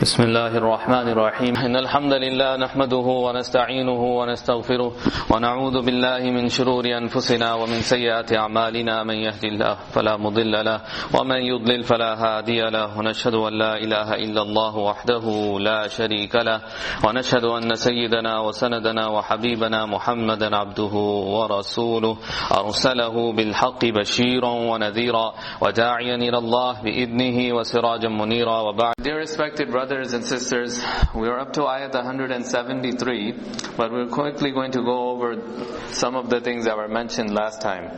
بسم الله الرحمن الرحيم إن الحمد لله نحمده ونستعينه ونستغفره ونعوذ بالله من شرور أنفسنا ومن سيئات أعمالنا من يهد الله فلا مضل له ومن يضلل فلا هادي له ونشهد أن لا إله إلا الله وحده لا شريك له ونشهد أن سيدنا وسندنا وحبيبنا محمدا عبده ورسوله أرسله بالحق بشيرا ونذيرا وداعيا إلى الله بإذنه وسراجا منيرا وبعد. Dear respected brothers and sisters, we are up to ayat 173, but we're quickly going to go over some of the things that were mentioned last time.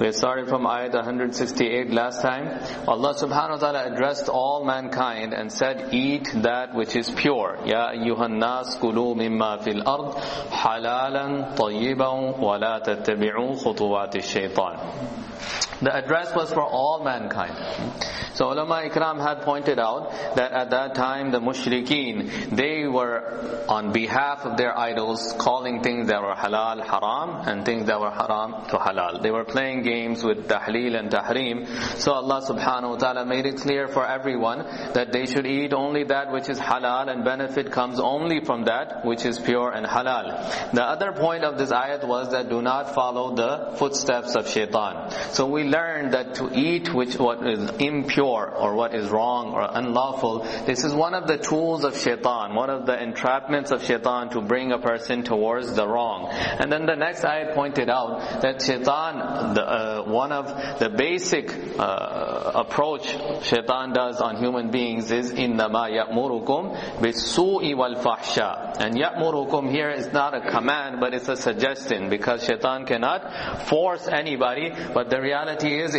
We started from ayat 168 last time. Allah subhanahu wa ta'ala addressed all mankind and said, eat that which is pure. Ya ayyuhan nas kulu mimma fil ard halalan tayyiban wa la tattabi'u khutuwati shaitan. The address was for all mankind. So ulama ikram had pointed out that at that time the mushrikeen, they were on behalf of their idols calling things that were halal haram and things that were haram to halal. They were playing games with tahleel and tahreem. So Allah subhanahu wa ta'ala made it clear for everyone that they should eat only that which is halal, and benefit comes only from that which is pure and halal. The other point of this ayat was that do not follow the footsteps of shaitan. So we learned that to eat what is impure or what is wrong or unlawful, this is one of the tools of shaitan, one of the entrapments of shaitan to bring a person towards the wrong. And then the next ayat pointed out that shaitan, one of the basic approach shaitan does on human beings is إِنَّمَا يَأْمُرُكُمْ بِالسُّوءِ وَالْفَحْشَاءِ. And يَأْمُرُكُمْ here is not a command, but it's a suggestion, because shaitan cannot force anybody, but the reality is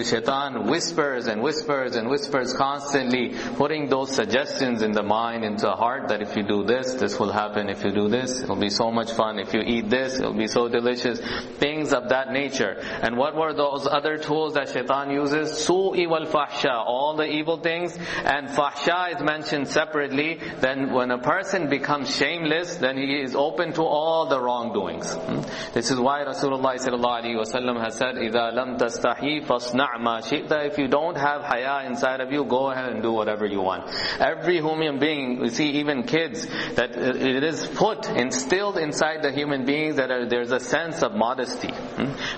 shaitan whispers and whispers and whispers constantly, putting those suggestions in the mind, into the heart, that if you do this, this will happen. If you do this, it will be so much fun. If you eat this, it will be so delicious. Things of that nature. And what were those other tools that shaitan uses? Su'i wal fahsha, all the evil things. And fahsha is mentioned separately. Then when a person becomes shameless, then he is open to all the wrongdoings. This is why Rasulullah sallallahu alaihi wasallam has said, إِذَا لَمْ تَسْتَحِي فَاصْنَعْ مَا شِئْتَ. If you don't have haya inside of you, go ahead and do whatever you want. Every human being, we see even kids, that it is instilled inside the human beings that there's a sense of modesty.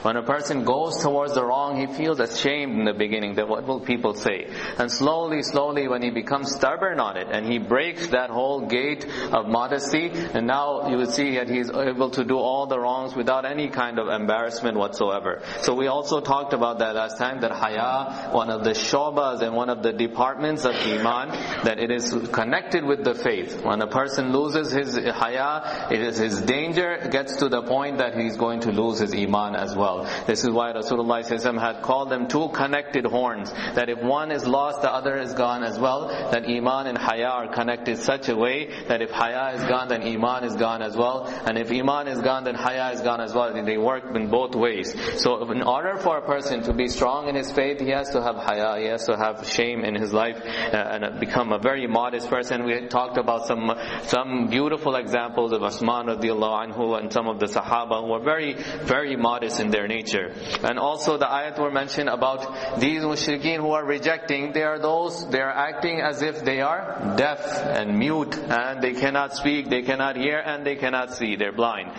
When a person goes towards the wrong, he feels ashamed in the beginning, that what will people say? And slowly, when he becomes stubborn on it, and he breaks that whole gate of modesty, and now you will see that he's able to do all the wrongs without any kind of embarrassment whatsoever. So we also talked about that last time, that haya, one of the shobas and one of the departments of iman, that it is connected with the faith. When a person loses his haya, it is his danger gets to the point that he's going to lose his iman as well. This is why Rasulullah ﷺ had called them two connected horns, that if one is lost, the other is gone as well. That iman and haya are connected such a way that if haya is gone, then iman is gone as well. And if iman is gone, then haya is gone as well. They work in both ways. So in order for a person to be strong in his faith, he has to have haya, he has to have shame in his life, and become a very modest person. We had talked about some beautiful examples of Usman radiallahu anhu and some of the Sahaba who were very, very modest in their nature. And also the ayat were mentioned about these mushrikeen who are rejecting. They are acting as if they are deaf and mute, and they cannot speak, they cannot hear, and they cannot see. They're blind.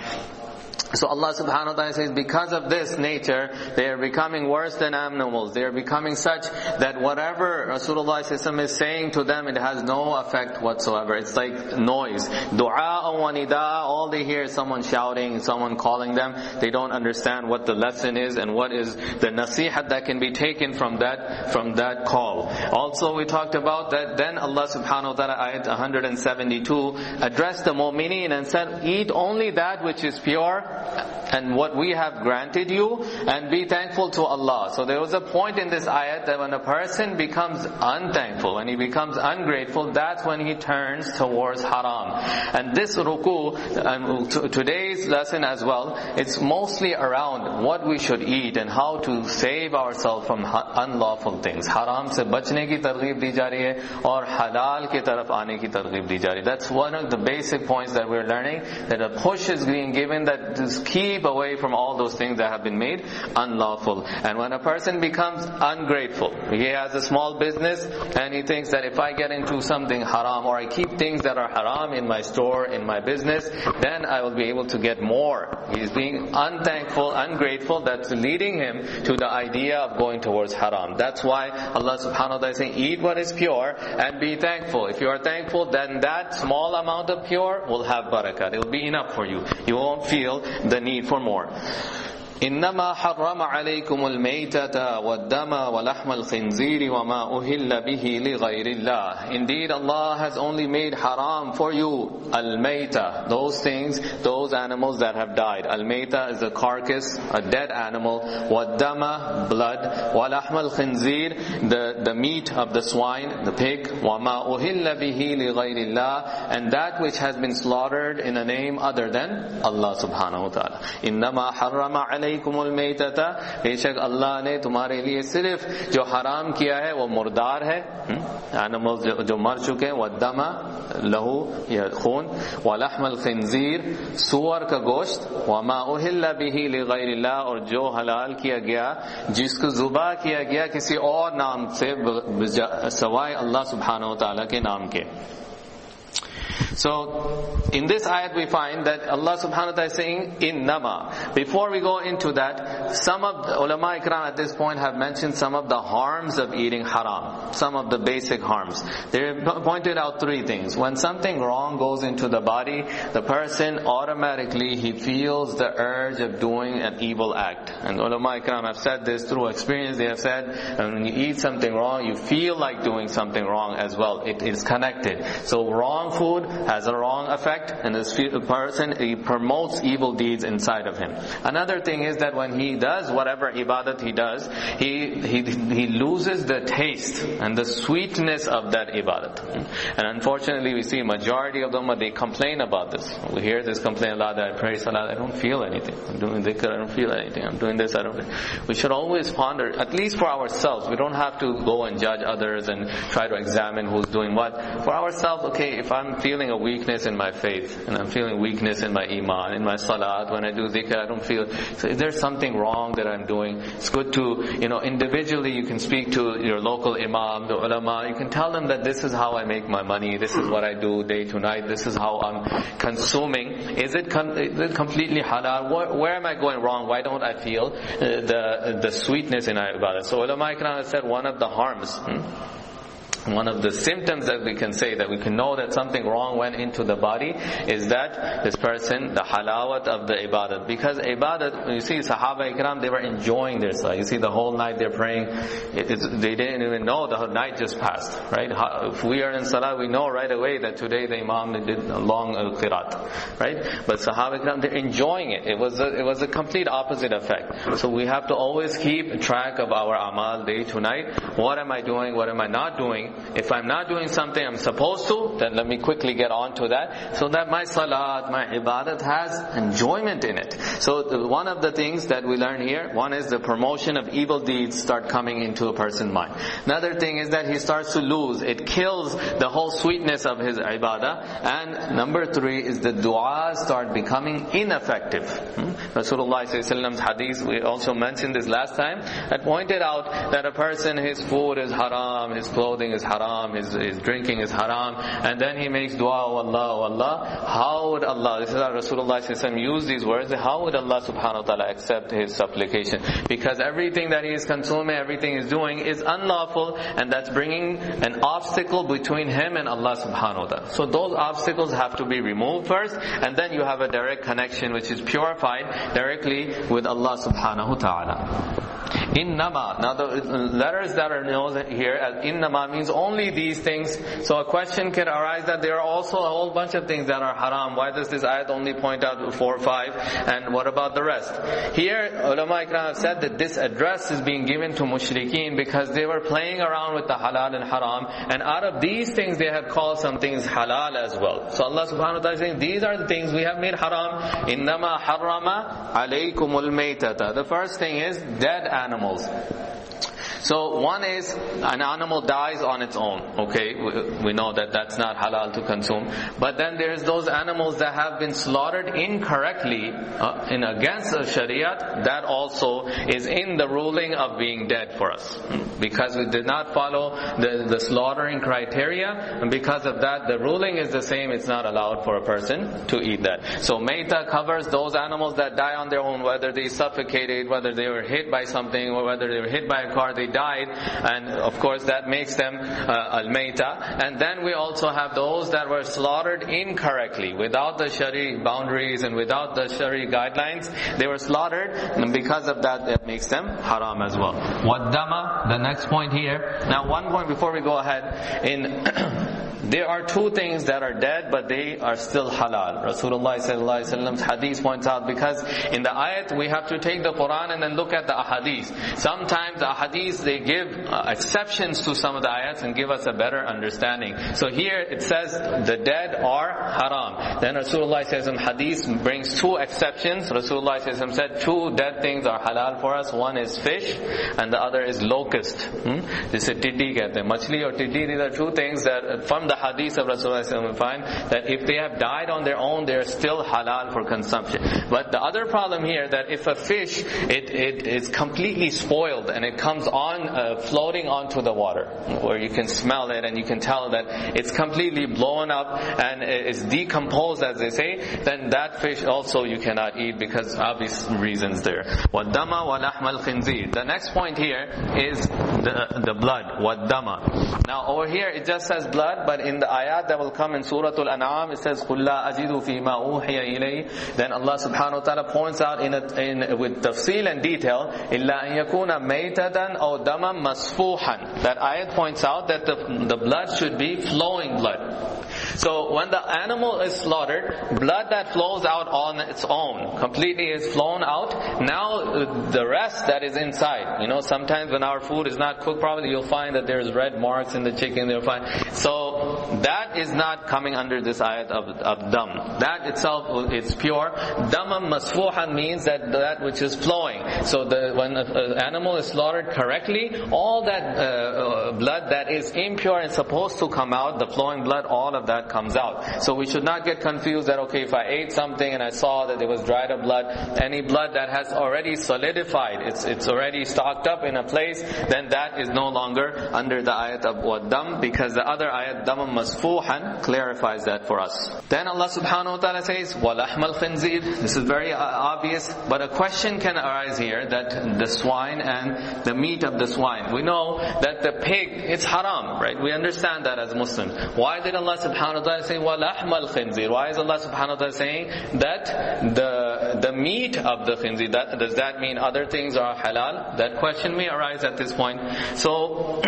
So Allah subhanahu wa ta'ala says, because of this nature, they are becoming worse than animals. They are becoming such that whatever Rasulullah is saying to them, it has no effect whatsoever. It's like noise. Dua wa nida, all they hear is someone shouting, someone calling them. They don't understand what the lesson is and what is the nasihat that can be taken from that call. Also we talked about that then Allah subhanahu wa ta'ala, ayat 172, addressed the mu'mineen and said, eat only that which is pure and what we have granted you, and be thankful to Allah. So there was a point in this ayat that when a person becomes unthankful, when he becomes ungrateful, that's when he turns towards haram. And this ruku, and today's lesson as well, it's mostly around what we should eat and how to save ourselves from unlawful things. Haram se bachne ki targhib di ja rahi hai, aur halal ki taraf aane ki targhib di ja rahi hai. That's one of the basic points that we're learning, that a push is being given, that to keep away from all those things that have been made unlawful. And when a person becomes ungrateful, he has a small business and he thinks that if I get into something haram, or I keep things that are haram in my store, in my business, then I will be able to get more. He's being unthankful, ungrateful. That's leading him to the idea of going towards haram. That's why Allah subhanahu wa ta'ala is saying, eat what is pure and be thankful. If you are thankful, then that small amount of pure will have barakah. It will be enough for you. You won't feel the need for more. إنما حرم عليكم الميتة والدم ولحم الخنزير وما أهل به لغير الله. Indeed, Allah has only made haram for you al-mayta, those things, those animals that have died. Al-mayta is a carcass, a dead animal. وَالدَّمَ, blood. وَلَحْمَ الْخِنْزِيرِ, the meat of the swine, the pig. وَمَا أُهِلَّ بِهِ لِغَيْرِ اللَّهِ, and that which has been slaughtered in a name other than Allah subhanahu wa ta'ala. إِنَّمَا حَرَّمَ عَلَيْكُمُ الْمَيْتَةَ, बेशक अल्लाह ने तुम्हारे लिए सिर्फ जो हराम किया है वो मुर्दार है, एनिमल्स जो मर चुके हैं, वद्दमा लहू या खून, वलहम अलखिंजीर सूअर का गोश्त, वमा उहिल्ला बिही लिगैरिल्लाह, और जो हलाल किया गया जिसको जुबा किया गया किसी और नाम से सवाए अल्लाह सुब्हानहु व तआला के नाम के. So, in this ayat we find that Allah subhanahu wa ta'ala is saying, innama. Before we go into that, some of the ulama ikram at this point have mentioned some of the harms of eating haram. Some of the basic harms. They pointed out three things. When something wrong goes into the body, the person automatically, he feels the urge of doing an evil act. And ulama ikram have said this through experience. They have said, when you eat something wrong, you feel like doing something wrong as well. It is connected. So wrong food has a wrong effect, and this person, he promotes evil deeds inside of him. Another thing is that when he does whatever ibadat he does, he loses the taste and the sweetness of that ibadat. And unfortunately we see majority of them, they complain about this. We hear this complaint a lot, that I pray salat, I don't feel anything. I'm doing dhikr, I don't feel anything. I'm doing this, I don't feel. We should always ponder, at least for ourselves. We don't have to go and judge others and try to examine who's doing what. For ourselves, okay, if I'm feeling a weakness in my faith, and I'm feeling weakness in my iman, in my salat, when I do dhikr, I don't feel, so is there something wrong that I'm doing? It's good to, individually you can speak to your local imam, the ulama, you can tell them that this is how I make my money, this is what I do day to night, this is how I'm consuming. Is it completely halal? Where am I going wrong? Why don't I feel the sweetness in our ibadah? So ulama ikram have said one of the harms, one of the symptoms that we can say, that we can know that something wrong went into the body, is that this person, the halawat of the ibadat. Because ibadat, you see Sahaba Ikram, they were enjoying their salah. You see the whole night they're praying, they didn't even know the whole night just passed, right? If we are in salah, we know right away that today the imam did a long qirat, right? But Sahaba Ikram, they're enjoying it. It was a complete opposite effect. So we have to always keep track of our amal day to night. What am I doing? What am I not doing? If I'm not doing something I'm supposed to, then let me quickly get on to that, so that my salat, my ibadat has enjoyment in it. So one of the things that we learn here, one is the promotion of evil deeds start coming into a person's mind. Another thing is that he starts to lose, it kills the whole sweetness of his ibadah. And number three is the du'as start becoming ineffective. Rasulullah ﷺ's hadith, we also mentioned this last time, that pointed out that a person, his food is haram, his clothing is haram, his drinking is haram, and then he makes dua, oh Allah, oh Allah. How would Allah, this is how Rasulullah ﷺ used these words, how would Allah subhanahu wa ta'ala accept his supplication? Because everything that he is consuming, everything he is doing is unlawful, and that's bringing an obstacle between him and Allah subhanahu wa ta'ala. So those obstacles have to be removed first, and then you have a direct connection which is purified directly with Allah subhanahu wa ta'ala. Innama. Now the letters that are known here as innama means only these things. So a question can arise that there are also a whole bunch of things that are haram. Why does this ayat only point out 4 or 5? And what about the rest? Here, ulama ikram have said that this address is being given to mushrikeen because they were playing around with the halal and haram. And out of these things they have called some things halal as well. So Allah subhanahu wa ta'ala is saying, these are the things we have made haram. Innama harrama alaykumul maytata. The first thing is dead animals. So one is an animal dies on its own. Okay, we know that that's not halal to consume. But then there's those animals that have been slaughtered incorrectly in against the Shariat. That also is in the ruling of being dead for us, because we did not follow the slaughtering criteria, and because of that the ruling is the same. It's not allowed for a person to eat that. So Maita covers those animals that die on their own, whether they suffocated, whether they were hit by something, or whether they were hit by a car, they died, and of course that makes them al-Maita. And then we also have those that were slaughtered incorrectly, without the Shari boundaries and without the Shari guidelines. They were slaughtered, and because of that, that makes them haram as well. Waddama, the next point here. Now one point before we go ahead, there are two things that are dead but they are still halal. Rasulullah sallallahu alaihi wasallam's hadith points out, because in the ayat we have to take the Quran and then look at the ahadith. Sometimes the ahadith, they give exceptions to some of the ayats and give us a better understanding. So here it says the dead are haram. Then Rasulullah sallallahu alaihi wasallam hadith brings two exceptions. Rasulullah sallallahu alaihi wasallam said two dead things are halal for us. One is fish and the other is locust. This is tiddi kehte hain. Machli or tiddi, these are two things that from the hadith of Rasulullah we find that if they have died on their own, they are still halal for consumption. But the other problem here, that if a fish, it is completely spoiled and it comes on floating onto the water, where you can smell it and you can tell that it's completely blown up and it's decomposed, as they say, then that fish also you cannot eat because obvious reasons there. وَالدَّمَ وَلَحْمَ الْخِنْزِيرِ. The next point here is the blood. وَالدَّمَ. Now over here it just says blood, but in the ayat that will come in Surah Al-An'am, it says قُلْ لَا أَجِدُ فِي مَا أُوحِيَ إِلَيْهِ. Then Allah subhanahu wa ta'ala points out with tafsil and detail, إِلَّا أَن يَكُونَ مَيْتَةً أَوْ دَمًا مَصْفُوحًا. That ayat points out that the blood should be flowing blood. So when the animal is slaughtered, blood that flows out on its own completely is flown out. Now the rest that is inside, sometimes when our food is not cooked properly, you'll find that there's red marks in the chicken. You'll find, so that is not coming under this ayat of dam. That itself is pure. Damam masfuhan means that which is flowing. So when an animal is slaughtered correctly, all that blood that is impure and supposed to come out, the flowing blood, all of that comes out. So we should not get confused that, okay, if I ate something and I saw that there was dried up blood, any blood that has already solidified, it's already stocked up in a place, then that is no longer under the ayat of waddam, because the other ayat, damam masfuhan, clarifies that for us. Then Allah subhanahu wa ta'ala says, وَلَحْمَ الْخِنْزِيرِ. This is very obvious, but a question can arise here, that the swine and the meat of the swine. We know that the pig, it's haram, right? We understand that as Muslims. Why did Allah subhanahu wa ta'ala say وَلَحْمَ الْخِنْزِيرِ? Why is Allah subhanahu wa ta'ala saying that the meat of the khinzir, does that mean other things are halal? That question may arise at this point. So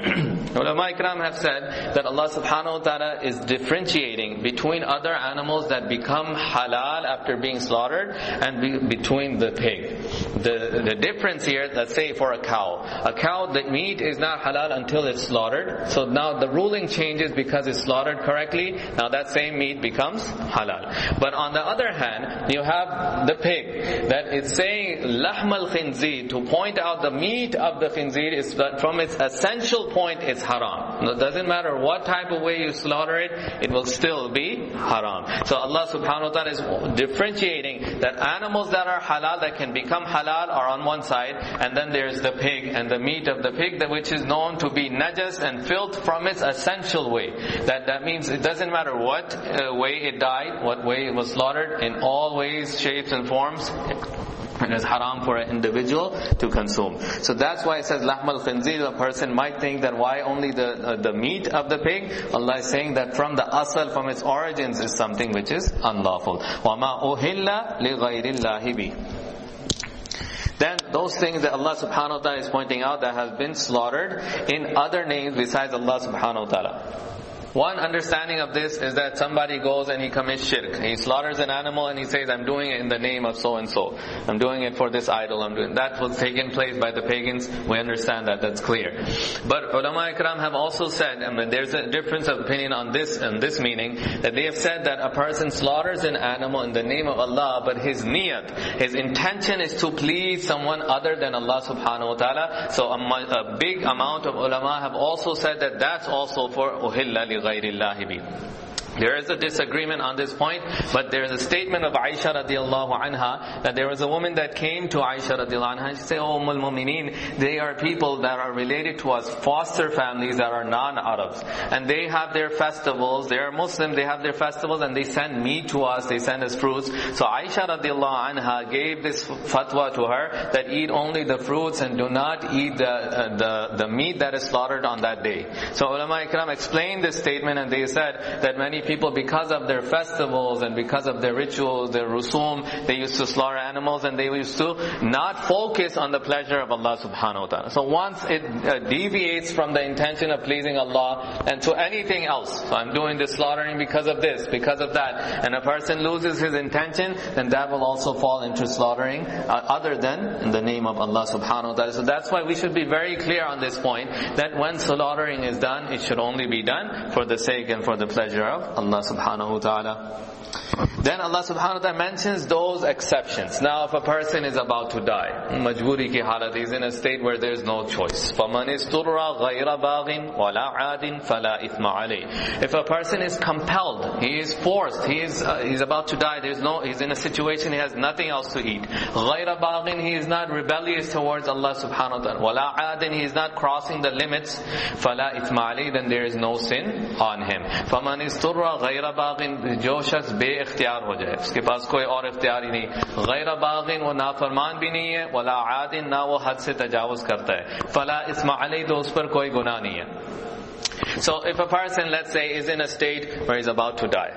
ulama ikram have said that Allah subhanahu wa ta'ala is differentiating between other animals that become halal after being slaughtered and between the pig. The difference here, let's say for a cow, the meat is not halal until it's slaughtered. So now the ruling changes because it's slaughtered correctly. Now that same meat becomes halal. But on the other hand, you have the pig that is saying lahm al-khinzir, to point out the meat of the khinzir is from its essential point it's haram. It doesn't matter what type of way you slaughter it, it will still be haram. So Allah subhanahu wa ta'ala is differentiating that animals that are halal, that can become halal, are on one side, and then there's the pig and the meat of the pig, which is known to be najas and filth from its essential way. That means it doesn't matter what way it died, what way it was slaughtered, in all ways, shapes and forms, it is haram for an individual to consume. So that's why it says lahm al-khinzir. A person might think that why only the meat of the pig? Allah is saying that from the asal, from its origins, is something which is unlawful. وَمَا أُهِلَّ لِغَيْرِ اللَّهِ بِهِ. Then those things that Allah subhanahu wa ta'ala is pointing out that have been slaughtered in other names besides Allah subhanahu wa ta'ala. One understanding of this is that somebody goes and he commits shirk. He slaughters an animal and he says, I'm doing it in the name of so and so. I'm doing it for this idol. That was taken place by the pagans. We understand that. That's clear. But ulama ikram have also said, there's a difference of opinion on this meaning, that they have said that a person slaughters an animal in the name of Allah, but his niyat, his intention is to please someone other than Allah subhanahu wa ta'ala. So a big amount of ulama have also said that that's also for uhilla li ghayrillahi bi. There is a disagreement on this point, but there is a statement of Aisha radiallahu anha that there was a woman that came to Aisha radiallahu anha and she said, "Oh Ummul Mu'mineen, they are people that are related to us, foster families that are non-Arabs, and they have their festivals. They are Muslim, they have their festivals, and they send meat to us, they send us fruits." So Aisha radiallahu anha gave this fatwa to her that eat only the fruits and do not eat the meat that is slaughtered on that day. So ulama ikram explained this statement, and they said that many people, because of their festivals and because of their rituals, their rusum, they used to slaughter animals and they used to not focus on the pleasure of Allah subhanahu wa ta'ala. So once it deviates from the intention of pleasing Allah and to anything else, so I'm doing this slaughtering because of this, because of that, and a person loses his intention, then that will also fall into slaughtering other than in the name of Allah subhanahu wa ta'ala. So that's why we should be very clear on this point, that when slaughtering is done, it should only be done for the sake and for the pleasure of Allah subhanahu wa ta'ala. Then Allah subhanahu wa ta'ala mentions those exceptions. Now if a person is about to die, majburi ki halat, is in a state where there is no choice. فَمَنِ اسْتُرَّ غَيْرَ بَاغٍ وَلَا عَادٍ فَلَا إِثْمَ عَلَيْهِ. If a person is compelled, he is forced, he's about to die, he's in a situation he has nothing else to eat. غَيْرَ بَاغٍ, he is not rebellious towards Allah subhanahu wa ta'ala. وَلَا عَادٍ, he is not crossing the limits. فَلَا إِثْمَ عَلَيْهِ, then there is no sin on him. فَمَنِ اسْتُرَّ غَيْرَ بَاغٍ, जो शख्स बेइख्तियार हो जाए, उसके पास कोई और इख्तियार ही नहीं, गैर बागिन, वो नाफरमान भी नहीं है, वला आदिन, ना वो हद से तजावुज करता है, फला इस्मा अलैहि, तो उस पर कोई गुनाह नहीं है. So if a person, let's say, is in a state where he's about to die,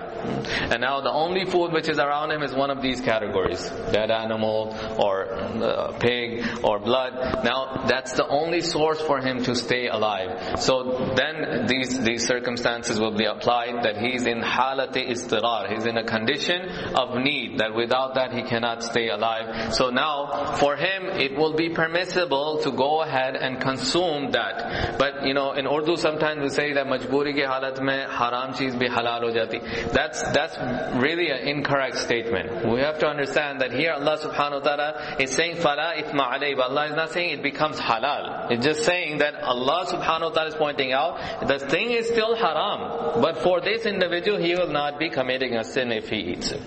and now the only food which is around him is one of these categories, dead animal or pig or blood, now that's the only source for him to stay alive. So then these circumstances will be applied, that he's in halati istirar, he's in a condition of need, that without that he cannot stay alive. So now for him it will be permissible to go ahead and consume that. But in Urdu sometimes we say that majburi ke halat mein haram cheez bhi halal ho jati. That's really an incorrect statement. We have to understand that here Allah subhanahu wa ta'ala is saying fala ithma alayhi, but Allah is not saying it becomes halal. It's just saying that Allah subhanahu wa ta'ala is pointing out the thing is still haram, but for this individual he will not be committing a sin if he eats it.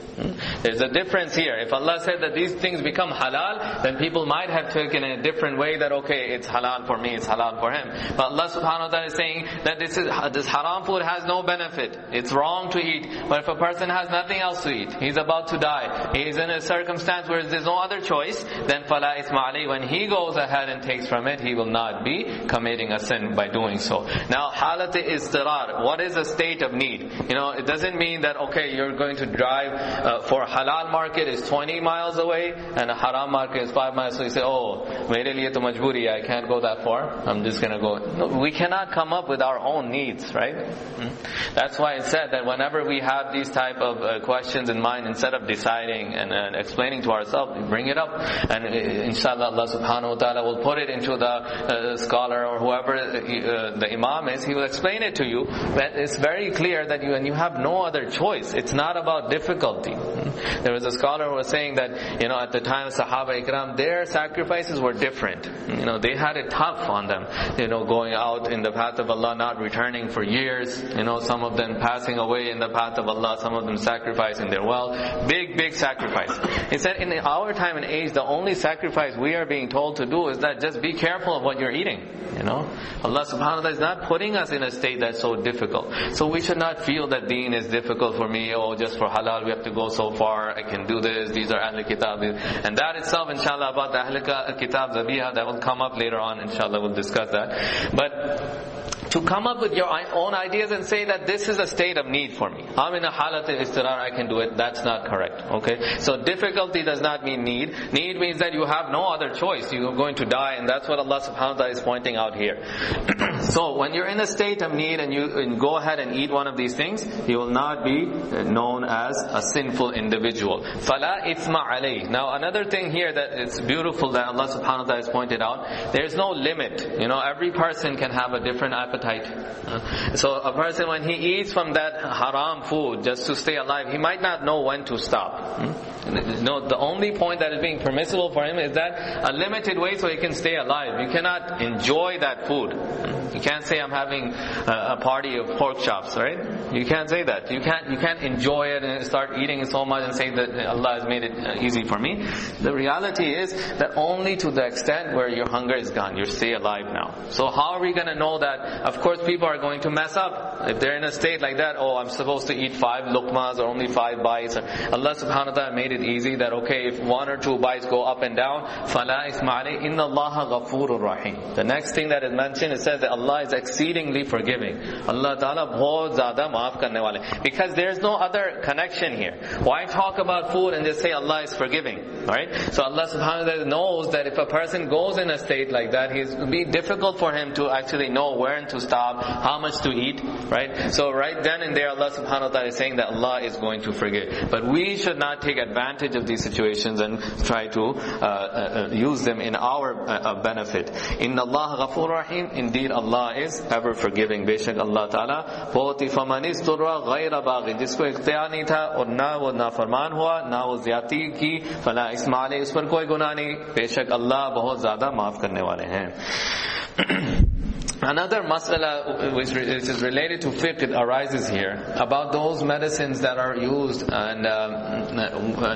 There's a difference here. If Allah said that these things become halal, then people might have taken it a different way, that okay, it's halal for me, it's halal for him. But Allah subhanahu wa ta'ala is saying that this haram food has no benefit. It's wrong to eat. But if a person has nothing else to eat, he's about to die, he is in a circumstance where there's no other choice, then fala isma alayhi, when he goes ahead and takes from it, he will not be committing a sin by doing so. Now halat istirar, what is a state of need? It doesn't mean that okay, you're going to drive for a halal market is 20 miles away and a haram market is 5 miles, so you say, oh, mere liye to majburi, I can't go that far, I'm just going to go. No, we cannot come up with our own needs, right? That's why it said that whenever we have these type of questions in mind, instead of deciding and explaining to ourselves, we bring it up, and inshallah Allah subhanahu wa ta'ala will put it into the scholar or whoever the imam is, he will explain it to you. But it's very clear that when you have no other choice, it's not about difficulty. There was a scholar who was saying that at the time of Sahaba Ikram, their sacrifices were different. They had it tough on them, going out in the path of Allah, not returning for years, some of them passing away in the path of Allah, some of them sacrificing their wealth, big sacrifice. He said in our time and age, the only sacrifice we are being told to do is that just be careful of what you're eating. Allah subhanahu wa ta'ala is not putting us in a state that's so difficult. So we should not feel that deen is difficult for me, just for halal we have to go so far, I can do this, these are Ahl Kitab. And that itself, inshallah, about the Ahl Kitab Zabiha, that will come up later on, inshallah, we'll discuss that. But to come up with your own ideas and say that this is a state of need for me. I'm in a halat al-istirar, I can do it. That's not correct. Okay? So difficulty does not mean need. Need means that you have no other choice. You are going to die, and that's what Allah subhanahu wa ta'ala is pointing out here. So when you're in a state of need and you go ahead and eat one of these things, you will not be known as a sinful individual. فَلَا إِثْمَ عَلَيْهِ. Now another thing here that it's beautiful that Allah subhanahu wa ta'ala has pointed out, there's no limit. Every person can have a different appetite. So a person, when he eats from that haram food just to stay alive, he might not know when to stop. The only point that is being permissible for him is that a limited way so he can stay alive. You cannot enjoy that food. You can't say I'm having a party of pork chops, right? You can't say that. You can't enjoy it and start eating it so much and say that Allah has made it easy for me. The reality is that only to the extent where your hunger is gone, you stay alive now. So how are we going to know that? Of course people are going to mess up. If they're in a state like that, I'm supposed to eat 5 luqmas or only 5 bites. Allah subhanahu wa ta'ala made it easy that if 1 or 2 bites go up and down, فَلَا إِثْمَ عَلَيْهِ إِنَّ اللَّهَ غَفُورٌ رَحِيمٌ. The next thing that is mentioned, it says that Allah is exceedingly forgiving. Allah Ta'ala bahut zyada maaf karne wale. Because there's no other connection here. Why talk about food and just say Allah is forgiving? Right? So Allah subhanahu wa ta'ala knows that if a person goes in a state like that, it will be difficult for him to actually know when to stop, how much to eat. Right? So right then and there Allah subhanahu wa ta'ala is saying that Allah is going to forgive. But we should not take advantage of these situations and try to use them in our benefit. Inna Allah ghafur rahim. Indeed Allah is ever forgiving. Beshak Allah Ta'ala bahut faman isturra ghayra baghin, jisko ikhtiyar nahi tha aur na wo nafarman hua, na wo zyati ki, fala isma alayhi, us par koi gunah nahi. Beshak Allah bahut zyada maaf karne wale hain. Another mas'ala which is related to fiqh arises here about those medicines that are used and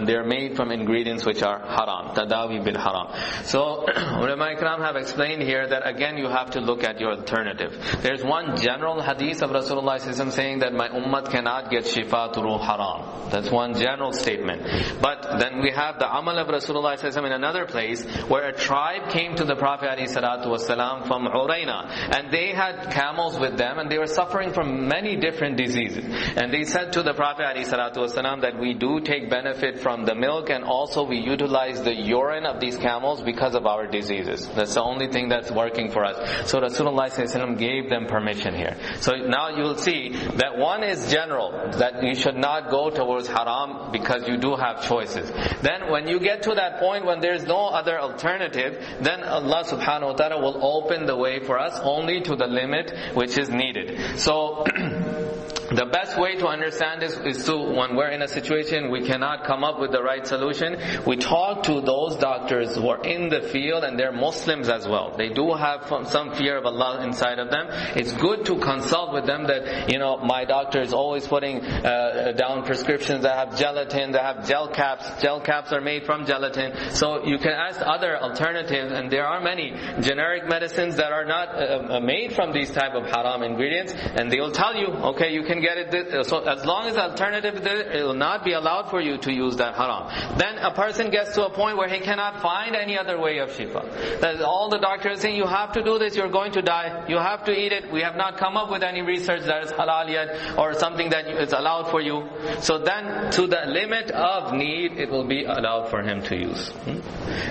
they're made from ingredients which are haram, tadawi bil haram. So ulama ikram have explained here that again you have to look at your alternative. There's one general hadith of Rasulullah saying that my ummah cannot get shifa through haram. That's one general statement. But then we have the amal of Rasulullah in another place where a tribe came to the Prophet ﷺ from Urayna. And they had camels with them and they were suffering from many different diseases. And they said to the Prophet ﷺ that we do take benefit from the milk and also we utilize the urine of these camels because of our diseases. That's the only thing that's working for us. So Rasulullah ﷺ gave them permission here. So now you will see that one is general, that you should not go towards haram because you do have choices. Then when you get to that point when there is no other alternative, then Allah subhanahu wa ta'ala will open the way for us only to the limit which is needed. So the best way to understand this is to, when we're in a situation we cannot come up with the right solution, we talk to those doctors who are in the field and they're Muslims as well. They do have some fear of Allah inside of them. It's good to consult with them that, my doctor is always putting down prescriptions that have gelatin, that have gel caps. Gel caps are made from gelatin. So you can ask other alternatives, and there are many generic medicines that are not made from these type of haram ingredients, and they will tell you, okay, you can get it. So as long as the alternative is there, it will not be allowed for you to use that haram. Then a person gets to a point where he cannot find any other way of shifa. That all the doctors are saying, you have to do this, you're going to die, you have to eat it. We have not come up with any research that is halal yet, or something that is allowed for you. So then to the limit of need, it will be allowed for him to use.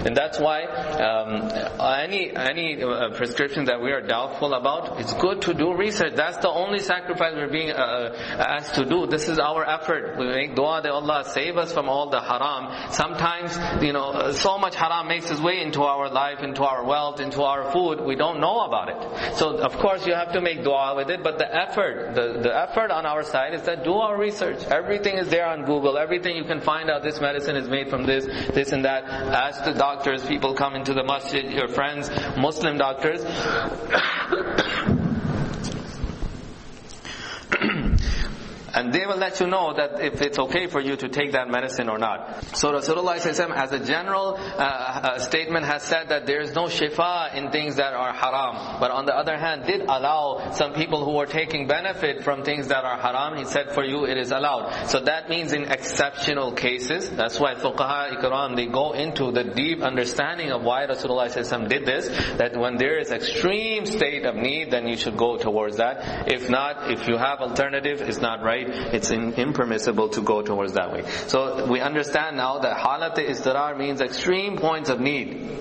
And that's why any prescription that we are doubtful about, it's good to do research. That's the only sacrifice we're being asked to do. This is our effort. We make dua that Allah save us from all the haram. Sometimes, so much haram makes its way into our life, into our wealth, into our food. We don't know about it. So of course you have to make dua with it, but the effort on our side is that do our research. Everything is there on Google. Everything you can find out, this medicine is made from this and that. Ask the doctors. People come into the masjid, your friends, Muslim doctors. And they will let you know that if it's okay for you to take that medicine or not. So Rasulullah as a general statement has said that there is no shifa in things that are haram. But on the other hand, did allow some people who are taking benefit from things that are haram. He said for you it is allowed. So that means in exceptional cases. That's why fuqaha ikram, they go into the deep understanding of why Rasulullah did this. That when there is extreme state of need, then you should go towards that. If not, if you have alternative, it's not right it's impermissible to go towards that way. So we understand now that halat-e-izdirar means extreme points of need.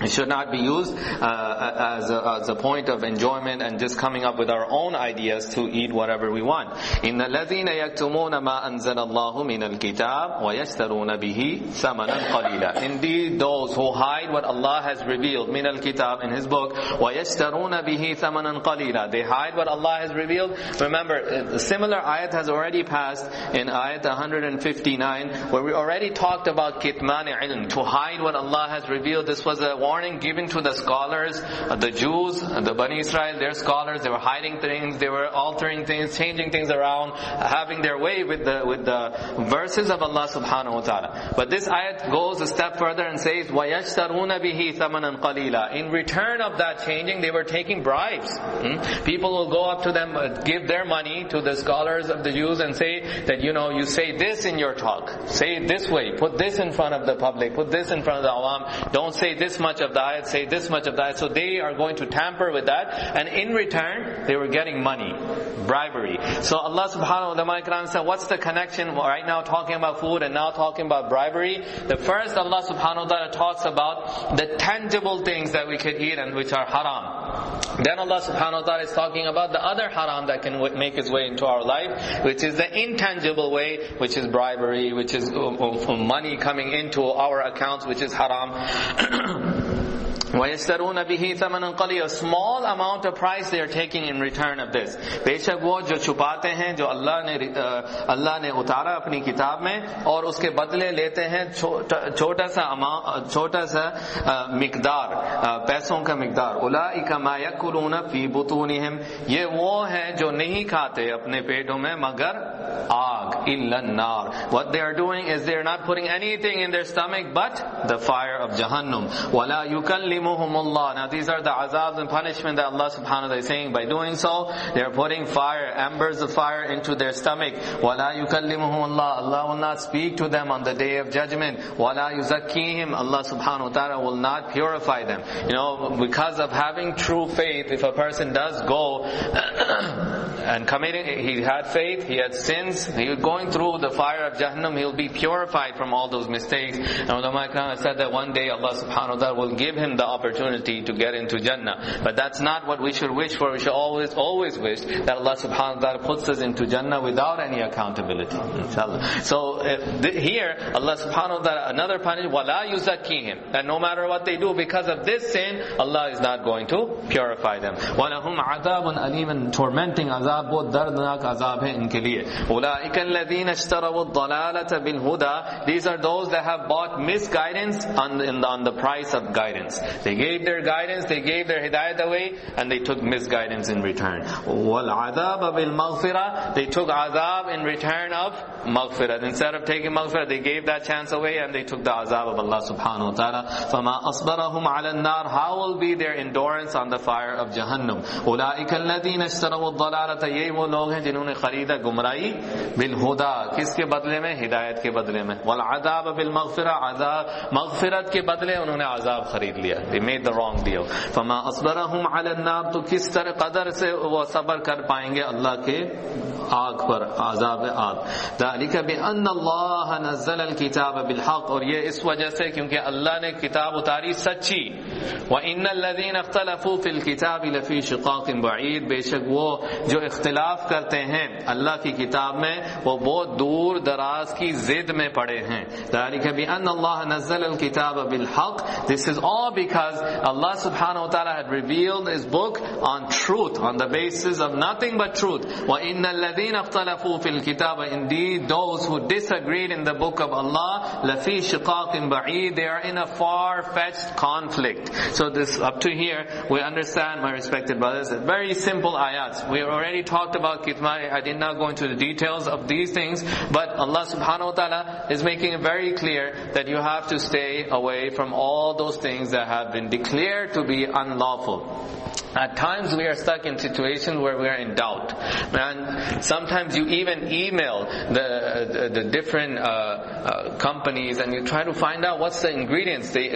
It should not be used as a point of enjoyment and just coming up with our own ideas to eat whatever we want. إِنَّ الَّذِينَ يَكْتُمُونَ مَا أَنزَلَ اللَّهُ مِنَ الْكِتَابِ وَيَشْتَرُونَ بِهِ ثَمَنًا قَلِيلًا. Indeed, those who hide what Allah has revealed, min al-kitab, in His book, وَيَشْتَرُونَ بِهِ ثَمَنًا قَلِيلًا. They hide what Allah has revealed. Remember, a similar ayat has already passed in ayat 159, where we already talked about kitman ilm, to hide what Allah has revealed. This was a warning given to the scholars, the Jews, the Bani Israel, their scholars. They were hiding things, they were altering things, changing things around, having their way with the verses of Allah subhanahu wa ta'ala. But this ayat goes a step further and says, وَيَشْتَرُونَ بِهِ ثَمَنًا قَلِيلًا. In return of that changing, they were taking bribes. People will go up to them, give their money to the scholars of the Jews and say that, you say this in your talk, say it this way, put this in front of the public, put this in front of the awam, don't say this much of the ayat, say this much of the ayat. So they are going to tamper with that, and in return they were getting money, bribery. So Allah subhanahu wa ta'ala said, what's the connection right now talking about food and now talking about bribery? The first, Allah subhanahu wa ta'ala talks about the tangible things that we can eat and which are haram. Then Allah subhanahu wa ta'ala is talking about the other haram that can make its way into our life, which is the intangible way, which is bribery, which is money coming into our accounts, which is haram. وَيَشْتَرُونَ بِهِ ثَمَنًا قَلِيلًا. A small amount of price they are taking in return of this. बेशक वो जो छुपाते हैं, जो अल्लाह ने उतारा अपनी किताब में, और उसके बदले लेते हैं छोटा सा मिकदार, पैसों का मिकदार. أُولَٰئِكَ مَا يَأْكُلُونَ فِي بُطُونِهِمْ. ये वो हैं जो नहीं खाते अपने पेटों में मगर आग, إِلَّا النَّارِ. What they are doing is they are not putting anything in their stomach but the fire of Jahannam. وَلَا يُكَلِّمُ Allah. Now these are the azabs and punishment that Allah subhanahu wa ta'ala is saying. By doing so, they are putting fire, embers of fire into their stomach. وَلَا يُكَلِّمُهُمُ اللَّهُ. Allah will not speak to them on the day of judgment. وَلَا يُزَكِّيهِمْ. Allah subhanahu wa ta'ala will not purify them. Because of having true faith, if a person does go and committing, he had faith, he had sins, he was going through the fire of Jahannam, he'll be purified from all those mistakes. And ulama ikram said that one day Allah subhanahu wa ta'ala will give him the opportunity to get into Jannah. But that's not what we should wish for. We should always wish that Allah subhanahu wa ta'ala puts us into Jannah without any accountability, inshallah. So here Allah subhanahu wa ta'ala, another punishment, وَلَا يُزَكِّيهِمْ, that no matter what they do, because of this sin, Allah is not going to purify them. وَلَهُمْ عَذَابٌ أَلِيمٌ. Tormenting azab, बहुत दर्दनाक azab है इनके लिए. أُولَٰئِكَ الَّذِينَ اشْتَرَوُا الضَّلَالَةَ بِالْهُدَى. These are those that have bought misguidance on the price of guidance. They gave their guidance, they gave their hidayat away, and they took misguidance in return. وَالْعَذَابَ بِالْمَغْفِرَةِ. They took azab in return of maghfirah. Instead of taking maghfirah, they gave that chance away and they took the azab of Allah subhanahu wa ta'ala. فَمَا أَصْبَرَهُمْ عَلَى النَّارِ. How will be their endurance on the fire of Jahannam? أُولَٰئِكَ الَّذِينَ اشْتَرَوُا الضَّلَالَةَ. ये वो लोग हैं जिन्होंने खरीदा गुमराही बिलहुदा. किसके बदले में? हिदायत के बदले में. वَالْعَذَابَ بِالْمَغْفِرَةِ. मग़फ़िरत के बदले उन्होंने azab खरीद लिया. They made the wrong deal. فَمَا أَصْبَرَهُمْ عَلَى النَّارِ. तो किस तरह कदर से वो सबर कर पाएंगे अल्लाह के आग पर, आज़ाब आग. ذَلِكَ بِأَنَّ اللَّهَ نَزَّلَ الْكِتَابَ بِالْحَقِّ. और ये इस वजह से क्योंकि अल्लाह ने किताब उतारी सच्ची. وَإِنَّ الَّذِينَ اخْتَلَفُوا فِي الْكِتَابِ لَفِي شِقَاقٍ بَعِيدٍ. बेशक वो जो इख्तिलाफ करते हैं अल्लाह की किताब में, वो बहुत दूर दराज की जिद में पड़े हैं. ذَلِكَ بِأَنَّ اللَّهَ نَزَّلَ الْكِتَابَ بِالْحَقِّ. This is all because Allah subhanahu wa ta'ala had revealed His book on truth, on the basis of nothing but truth. وَإِنَّ الَّذِينَ اخْتَلَفُوا فِي الْكِتَابِ. Indeed, those who disagreed in the book of Allah, لَفِي شِقَاقٍ بَعِيدٍ. They are in a far-fetched conflict. So this, up to here, we understand, my respected brothers, very simple ayats. We already talked about kitman. I did not go into the details of these things, but Allah subhanahu wa ta'ala is making it very clear that you have to stay away from all those things that have been declared to be unlawful. At times we are stuck in situations where we are in doubt. And sometimes you even email the different companies and you try to find out what's the ingredients. They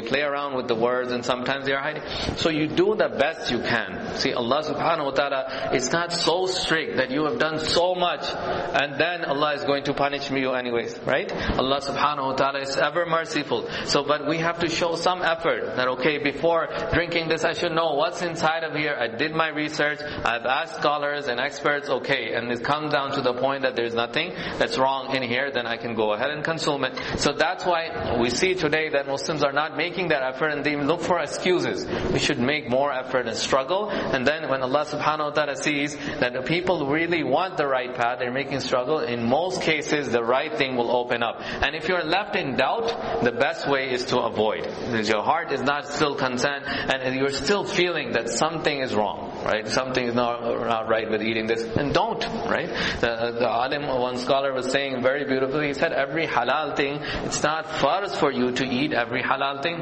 play around with the words and sometimes they are hiding. So you do the best you can. See, Allah subhanahu wa ta'ala is not so strict that you have done so much and then Allah is going to punish you anyways, right? Allah subhanahu wa ta'ala is ever merciful. So, but we have to show some effort that, okay, before drinking this I should know what's inside of here. I did my research, I've asked scholars and experts, okay, and it comes down to the point that there's nothing that's wrong in here, then I can go ahead and consume it. So that's why we see today that Muslims are not making that effort and they look for excuses. We should make more effort and struggle, and then when Allah subhanahu wa ta'ala sees that the people really want the right path, they're making struggle, in most cases the right thing will open up. And if you're left in doubt, the best way is to avoid. Because your heart is not still content and you're still feeling that something is wrong, right? Something is not right with eating this, and don't, right? The alim, one scholar was saying very beautifully, he said every halal thing, it's not farz for you to eat every halal thing,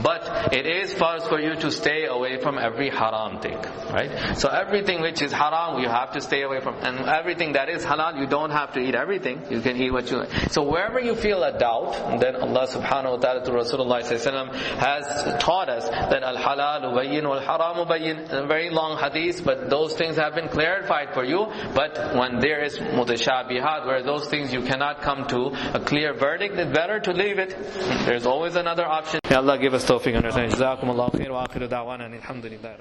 but it is farz for you to stay away from every haram thing, right? So everything which is haram you have to stay away from, and everything that is halal you don't have to eat everything, you can eat what you like. So wherever you feel a doubt, then Allah subhanahu wa ta'ala through Rasulullah has taught us that al-halalu bayyin wal-haramu bayyin. A very long hadith, but those things have been clarified for you. But when there is mutashabihat, where those things you cannot come to a clear verdict, it's better to leave it. There's always another option. May Allah give us tawfiq and understanding. Jazakumullahu khair wa akhiru da'wana alhamdulillah.